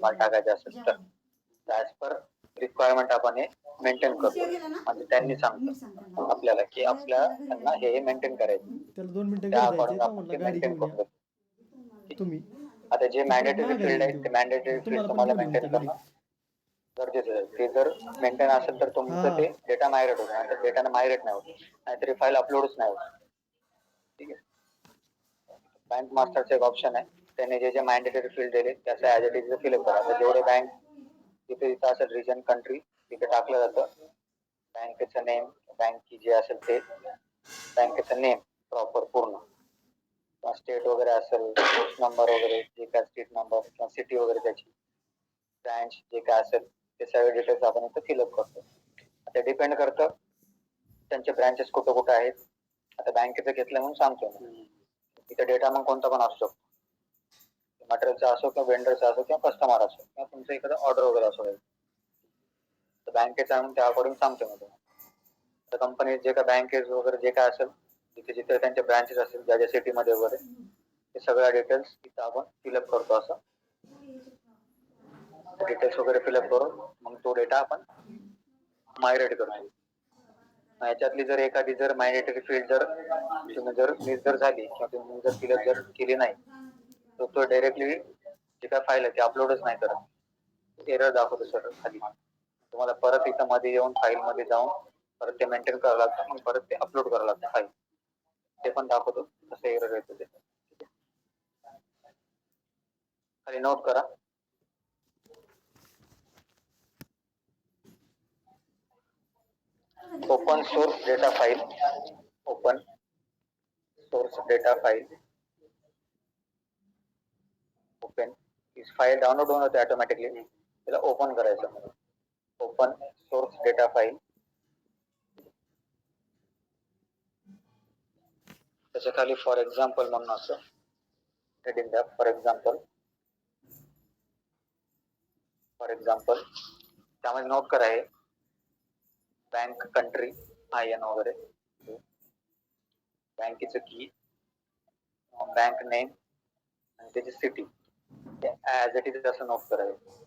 माल टाकायचा असेल तर ॲज पर रिक्वायरमेंट आपण हे मेंटेन करतो. म्हणजे त्यांनी सांगतो आपल्याला की त्यांना हे मेंटेन करायचं. त्याला 2 मिनिटं त्या घरी जायचंय अकॉर्डिंग तर आपण म्हटलं ते गाडी मेंटेन घेऊन या करून देतो. तुम्ही. आता जे ते परत मॅन्डेटरी महागाई फील्ड येईल आहे ते तेव्हा. मॅन्डेटरी फील्ड तुम्हाला पण तुम्हाला घेऊन येऊ मेंटेन त्या गाडीत. करणं गरजेचं आहे. ते जर मेंटेन असेल तर तुमचं ते डेटा मायग्रेट होतं, नाहीतर डेटा मायग्रेट नाही होत, नाहीतरी फाईल अपलोडच नाही होत. ठीक आहे. बँक मास्टरचं एक ऑप्शन आहे, त्याने जे जे मॅन्डेटरी फील्ड दिले त्याचं ॲज इट इज फिलअप करा. तर जेवढे बँक तिथे असेल रिजन कंट्री तिथे टाकलं जातं. बँकेचं नेम, बँक जे असेल ते, बँकेचं नेम प्रॉपर पूर्ण, स्टेट वगैरे असेल, पोस्ट नंबर वगैरे जे काय स्टेट नंबर किंवा सिटी वगैरे त्याची ब्रँच जे काय असेल ते सगळे डिटेल्स आपण इथे फिलअप करतो. ते डिपेंड करतं त्यांचे ब्रँचेस कुठं कुठं आहेत. आता बँकेचं घेतलं म्हणून सांगतो मी, इथे डेटा मग कोणता पण असू शकतो. मटेरियलचा असो किंवा वेंडरचा असो किंवा कस्टमर असो किंवा तुमचं एखादं ऑर्डर वगैरे असो, तर बँकेचा म्हणून त्या अकॉर्डिंग सांगतो मी तुम्हाला. तर कंपनी जे काय बँकेज वगैरे जे काय असेल जिथे जिथे त्यांचे ब्रँचेस असतील ज्या ज्या सिटीमध्ये वगैरे ते सगळ्या डिटेल्स इथं आपण फिलअप करतो. असं डिटेल्स वगैरे फिलअप करून मग तो डेटा आपण मायग्रेट करतो. याच्यातली जर एखादी जर मॅन्डेटरी फील्ड जर तुम्ही जर मिस जर झाली किंवा तुम्ही जर फिलअप जर केली नाही तर तो डायरेक्टली जे काय फाईल आहे ते अपलोडच नाही करत, एरर दाखवतो सर खाली. तुम्हाला परत इथं मध्ये येऊन फाईल मध्ये जाऊन परत ते मेंटेन करावं लागतं, मग परत ते अपलोड करावं लागतं फाईल. ते पण दाखवतो कसं एरर येतो ते. खाली नोट करा. Open source data file, open source data file, open file download होऊन होते ऑटोमॅटिकली, त्याला ओपन करायचं. ओपन सोर्स डेटा फाईल, त्याच्या खाली फॉर एक्झाम्पल म्हणून असं हेडिंग द्या. फॉर एक्झाम्पल त्यामध्ये नोट करा हे बँक कंट्री IN वगैरे, बँकेचं की, बँक नेम आणि त्याची सिटी ॲज इट इज असं नोट करायचं.